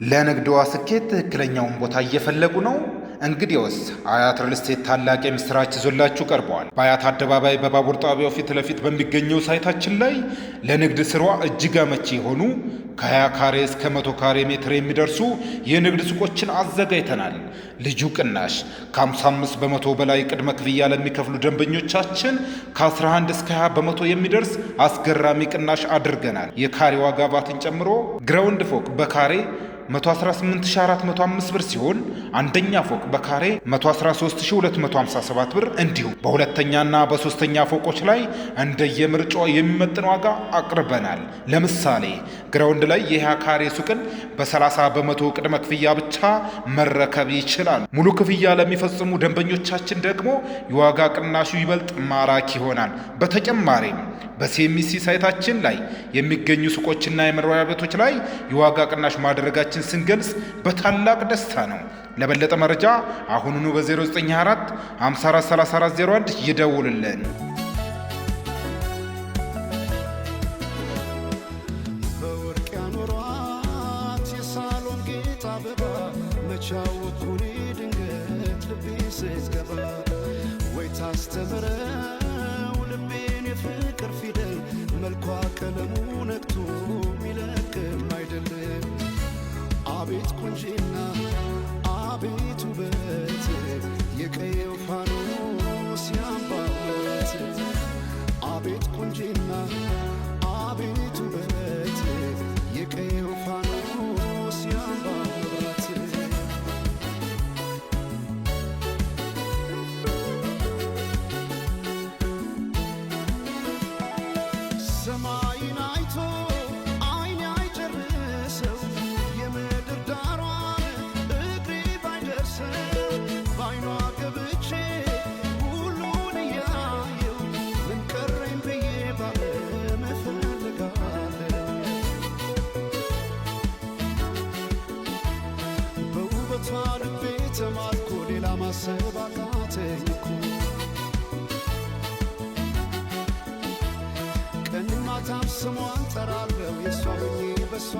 ለንግድዋ ስኬት ትክክለኛውን ቦታ እየፈለጉ ነው? እንግዲያውስ አያት ሪል ስቴት ታላቅ የምስራች ይዞላችሁ ቀርበዋል። በአያት አደባባይ በባቡር ጣቢያው ፊት ለፊት በሚገኘው ሳይታችን ላይ ለንግድ ስራዋ እጅግ አመቺ የሆኑ ከ20 ካሬ እስከ 100 ካሬ ሜትር የሚደርሱ የንግድ ሱቆችን አዘጋጅተናል። ልዩ ቅናሽ ከ55 በመቶ በላይ ቅድመ ክፍያ ለሚከፍሉ ደንበኞቻችን ከ11 እስከ 20 በመቶ የሚደርስ አስገራሚ ቅናሽ አድርገናል። የካሬ ዋጋ ቫትን ጨምሮ ግራውንድ ፎቅ በካሬ 118405 ብር ሲሆን አንደኛ ፎቅ በካሬ 113257 ብር እንዲሁም በሁለተኛና በሶስተኛ ፎቆች ላይ እንደየምርጫው የሚመጥን ዋጋ አቅርበናል። ለምሳሌ ግራውንድ ላይ የ20 ካሬ ሱቅን በ30 በመቶ ቅድመ ክፍያ ብቻ መረከብ ይችላል። ሙሉ ክፍያ ለሚፈጽሙ ደንበኞቻችን ደግሞ የዋጋ ቅናሹ ይበልጥ ማራኪ ይሆናል። በተጨማሪም በሲኤምሲ ሳይታችን ላይ የሚገኙ ሱቆችና የመኖሪያ ቤቶች ላይ የዋጋ ቅናሽ ማድረጋችን ስንገልጽ በታላቅ ደስታ ነው። ለበለጠ መረጃ አሁኑኑ በ0924 543401 ይደውልልን። በወርቅ ያኖሯት የሳሎን ጌጥ አበባ መቻወኩኒ ድንገት ልቤ ስትገባ ወይ ታስተምረው ልቤን የፍቅር ፊደል መልኳ ቀለሙ ነቅቶ ሚለቅም አይደለም። አቤት ቁንጂና አቤት ውበት የቀየው ፋኖስ ያምባበት አቤት ቁንጂና አቤት ውበት የቀየው ፋኖስ ያምባበት ሰማይን አይቶ አይኔ አይጨርሰው የምድር ዳሯን እግሬ ባይደርሰው በአይኗ ገብቼ ሁሉን እያየው ምን ቀረኝ ብዬ ባለም እፈልጋለሁ። በውበቷ ልቤ ተማርኮ ሌላ ማሰብ አቃተኝ እኮ ቀን ማታም ስሟን ጠራለው የሷ ሆኜ በሷ